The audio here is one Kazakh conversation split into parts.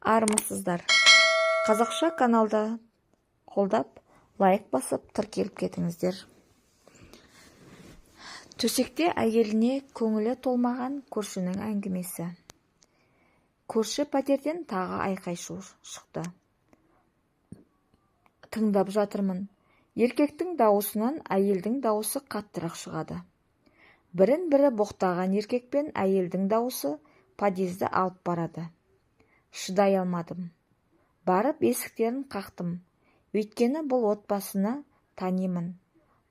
армысыздар. Қазақша каналда қолдап, лайк басып, тіркеліп кетіңіздер. Төсекте әйеліне көңілі толмаған көршінің әңгімесі. Көрші пәтерден тағы айқай-шу шықты. Тыңдап жатырмын. Еркектің дауысынан әйелдің дауысы қаттырақ шығады. Бірін-бірі боқтаған еркек пен әйелдің дауысы подъезді алып барады. Шыдай алмадым. Барып есіктерін қақтым. Өйткені бұл отбасыны танимын.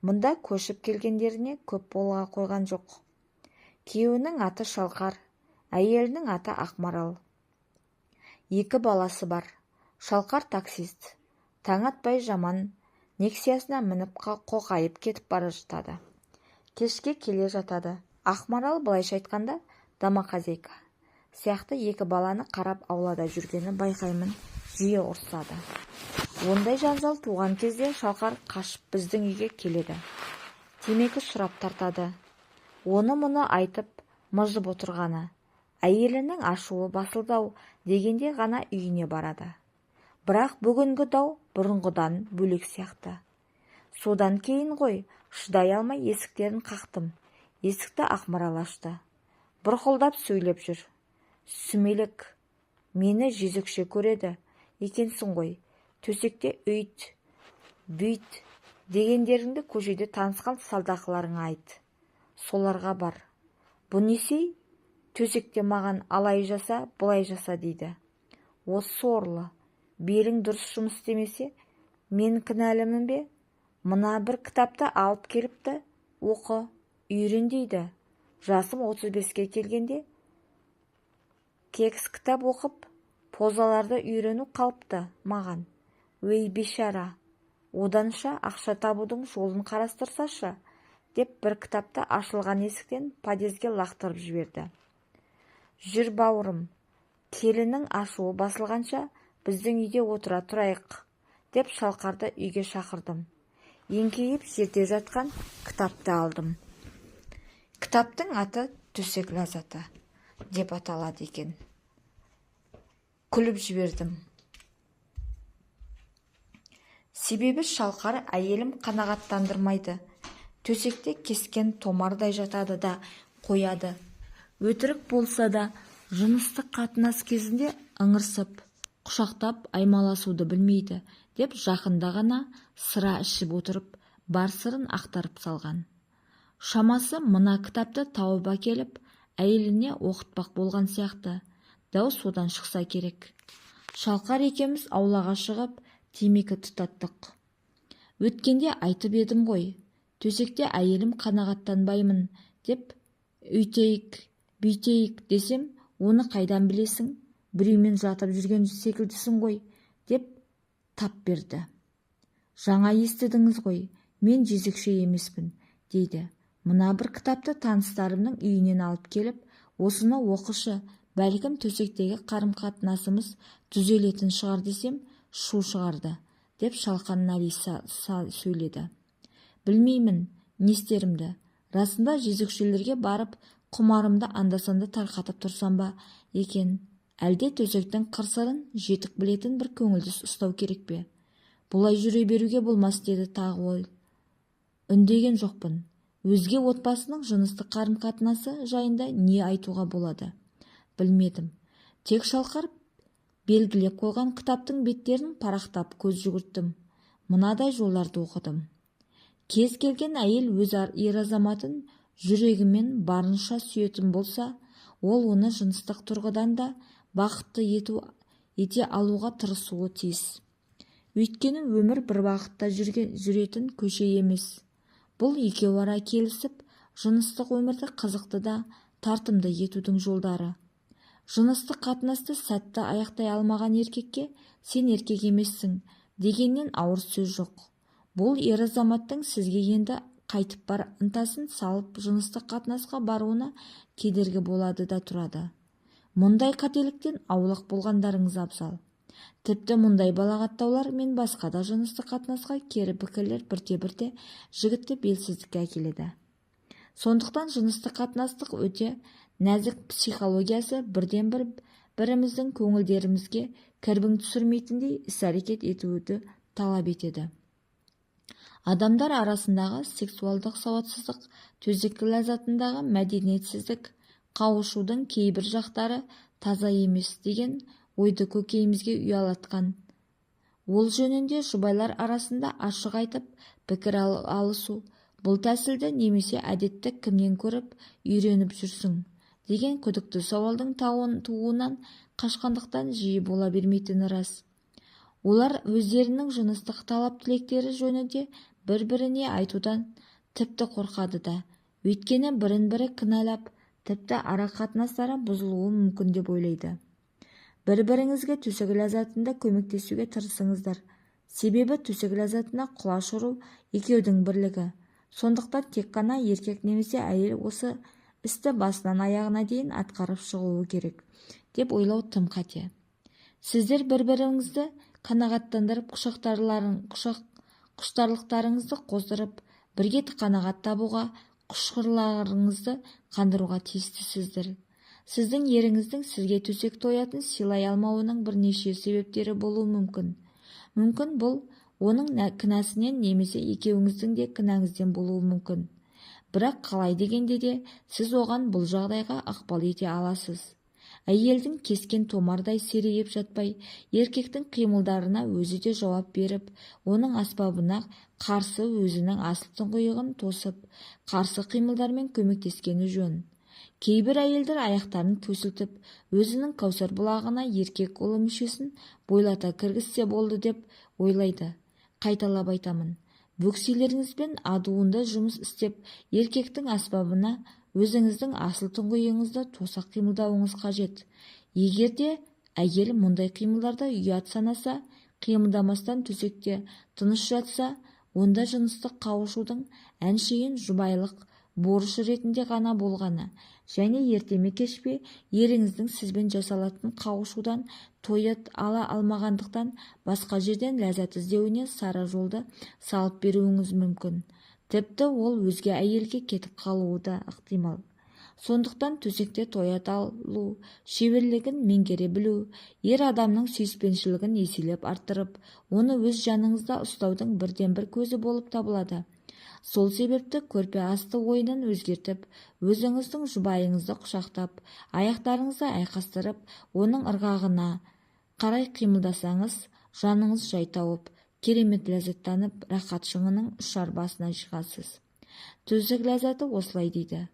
Мұнда көшіп келгендеріне көп бола қойған жоқ. Күйеуінің аты Шалқар, әйелінің аты Ақмарал. 2 баласы бар. Шалқар таксист. Таң атпай жаман нексиясына мініп қоқайып кетіп бара жатады. Кешке келе жатады. Ақмарал былайша айтқанда домохозяйка сияқты 2 баланы қарап аулада жүргені байқаймын, жиі ұрсады. Ондай жанжал туған кезде Шалқар қашып біздің үйге келеді. Темекі сұрап тартады. Оны-мұны айтып мыжып отырғаны. Әйелінің ашуы басылдау дегенде ғана үйіне барады. Бірақ бүгінгі дау бұрынғыдан бөлек сияқты. Содан кейін ғой, шыдай алмай есіктерін қақтым. Есікті Ақмарал ашты. Бұрқылдап сөйлеп жүр. Сүмелек, мені жезөкше көреді екенсің ғой. Төсекте үйт, бүйт дегендеріңді көшеде танысқан салдақыларыңа айт. Соларға бар. Бұ несей? Төсекте маған алай жаса, бұлай жаса дейді. Осы сорлы. Белің дұрыс жұмыс істемесе, мен кінәлімін бе? Мына бір кітапты алып келіпті, оқы, үйрен дейді. Жасым 35-ке келгенде кекс кітап оқып, позаларды үйрену қалыпты маған. Өй бейшара, оданша ақша табудың жолын қарастырсашы, деп бір кітапты ашылған есіктен подъезге лақтырып жіберді. Жүр бауырым, келінің ашуы басылғанша біздің үйде отыра тұрайық, деп Шалқарды үйге шақырдым. Еңкейіп жерде жатқан кітапты алдым. Кітаптың аты «Төсек ләззаты» деп аталады екен. Күліп жібердім. Себебі Шалқар әйелім қанағаттандырмайды. Төсекте кескен томардай жатады да қояды. Өтірік болса да жыныстық қатынас кезінде ыңырсып, құшақтап аймаласуды білмейді, деп жақында ғана сыра ішіп отырып, бар сырын ақтарып салған. Шамасы мына кітапты тауып әкеліп, әйеліне оқытпақ болған сияқты. Дау содан шықса керек. Шалқар екеміз аулаға шығып, темекі тұтаттық. Өткенде айтып едім ғой, төсекте әйелім қанағаттанбаймын деп үйтейік, бүйтейік десем, оны қайдан білесің? Біреумен жатып жүрген секілдісің ғой, деп тап берді. Жаңа естідіңіз ғой, мен жезөкше емеспін, дейді. Мына бір кітапты таныстарымның үйінен алып келіп, осыны оқышы, бәлкім төсектегі қарым-қатынасымыз түзелетін шығар десем, шу шығарды, деп Шалқан Налиса сөйледі. Білмеймін, не істерімді. Расында жезөкшелерге барып, құмарымды анда-санда тарқатып тұрсам ба екен, әлде төсектің қыр-сырын жетік білетін бір көңілдіс ұстау керек пе? Бұлай жүре беруге болмас, деді тағы ой. Үндеген жоқпын. Өзге отбасының жыныстық қарым-қатынасы жайында не айтуға болады? Білмедім. Тек Шалқар белгілеп қойған кітаптың беттерін парақтап көз жүгірттім. Мынадай жолдарды оқыдым. Кез келген әйел өз ер-азаматын жүрегімен барынша сүйетін болса, ол оны жыныстық тұрғыдан да бақытты ете алуға тырысуы тиіс. Өйткені өмір бір бағытта жүретін көше емес. Бұл екеуара келісіп, жыныстық өмірді қызықты да тартымды етудің жолдары. Жыныстық қатынасты сәтті аяқтай алмаған еркекке сен еркек емессің дегеннен ауыр сөз жоқ. Бұл ер-азаматтың сізге енді қайтып бар ынтасын салып жыныстық қатынасқа баруына кедергі болады да тұрады. Мұндай қателіктен аулақ болғандарыңыз абзал. Тіпті мұндай балағаттаулар мен басқа да жыныстық қатынасқа кері пікірлер бірте-бірте жігітті белсіздікке әкеледі. Сондықтан жыныстық қатынастық өте нәзік психологиясы бірден біріміздің көңілдерімізге кірбің түсірмейтіндей іс-әрекет етуді талап етеді. Адамдар арасындағы сексуалдық сауатсыздық, төсек ләззатындағы мәдениетсіздік, қауышудың кейбір жақтары таза емес деген ойды көкейімізге ұялатқан. Ол жөнінде жұбайлар арасында ашық айтып пікір алысу, бұл тәсілді немесе әдетті кімнен көріп үйреніп жүрсің деген күдікті сауалдың тууынан қашқандықтан жиі бола бермейтіні рас. Олар өздерінің жыныстық талап-тілектері жөнінде бір-біріне айтудан тіпті қорқады да, өйткені бірін-бірі кінәлап, тіпті ара қатынастары бұзылуы мүмкін деп ойлайды. Бір-біріңізге төсек ләззатында көмектесуге тырысыңыздар. Себебі төсек ләззатына құлаш ұру екеудің бірлігі. Сондықтан тек қана еркек немесе әйел осы істі басынан аяғына дейін атқарып шығуы керек деп ойлау тым қате. Сіздер бір-біріңізді қанағаттандырып, құштарлықтарыңызды қоздырып, бірге қанағат табуға, құшқырларыңызды қандыруға тиістісіздер. Сіздің еріңіздің сізге төсек тоятын сыйлай алмауының бірнеше себептері болуы мүмкін. Мүмкін бұл оның кінәсінен немесе екеуіңіздің де кінәңізден болуы мүмкін. Бірақ қалай дегенде де сіз оған бұл жағдайға ықпал ете аласыз. Әйелдің кескен томардай серейіп жатпай, еркектің қимылдарына өзі де жауап беріп, оның аспабына қарсы өзінің асыл тұңғиығын тосып, қарсы қимылдармен көмектескені жөн. Кейбір әйелдер аяқтарын көсілтіп, өзінің кәусар бұлағына еркек ұлы мүшесін бойлата кіргізсе болды деп ойлайды. Қайталап айтамын, бөкселеріңізбен адуында жұмыс істеп, еркектің аспабына өзіңіздің асыл тұңғиығыңызды тоса қимылдауыңыз қажет. Егер де әйел мұндай қимылдарды ұят санаса, қимылдамастан төсекте тыныш жатса, онда жыныстық қауышудың әншейін жұбайлық борышы ретінде ғана болғаны және ертеме кешпе еріңіздің сізбен жасалатын қауышудан тойыт ала алмағандықтан басқа жерден ләззат іздеуіне сара жолды салып беруіңіз мүмкін. Тіпті ол өзге әйелге кетіп қалуы да ықтимал. Сондықтан төсекте тоята алу шеберлігін меңгере білу, ер адамның сүйіспеншілігін еселеп арттырып, оны өз жаныңызда ұстаудың бірден-бір көзі болып табылады. Сол себепті көрпе асты ойынын өзгертіп, өзіңіздің жұбайыңызды құшақтап, аяқтарыңызды айқастырып, оның ырғағына қарай қимылдасаңыз, жаныңыз жай тауып, керемет ләззаттанып, рахат шыңының ұшар басына шығасыз. Төсек ләззаты осылай дейді.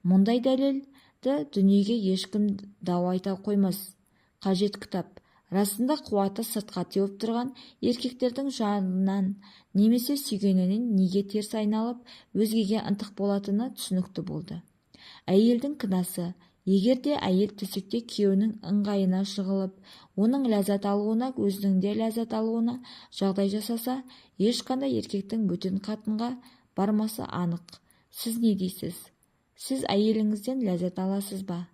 Мұндай дәлелді дүниеге ешкім дау айта қоймас. Қажет кітап. Расында қуаты сыртқа теуіп тұрған еркектердің жанынан немесе сүйгенінен неге теріс айналып, өзгеге ынтық болатыны түсінікті болды. Әйелдің кінәсі. Егер де әйел төсекте күйеуінің ыңғайына жығылып, оның ләззат алуына, өзінің де ләззат алуына жағдай жасаса, ешқандай еркектің бөтен қатынға бармасы анық. Сіз не дейсіз? Сіз әйеліңізден ләззат аласыз ба?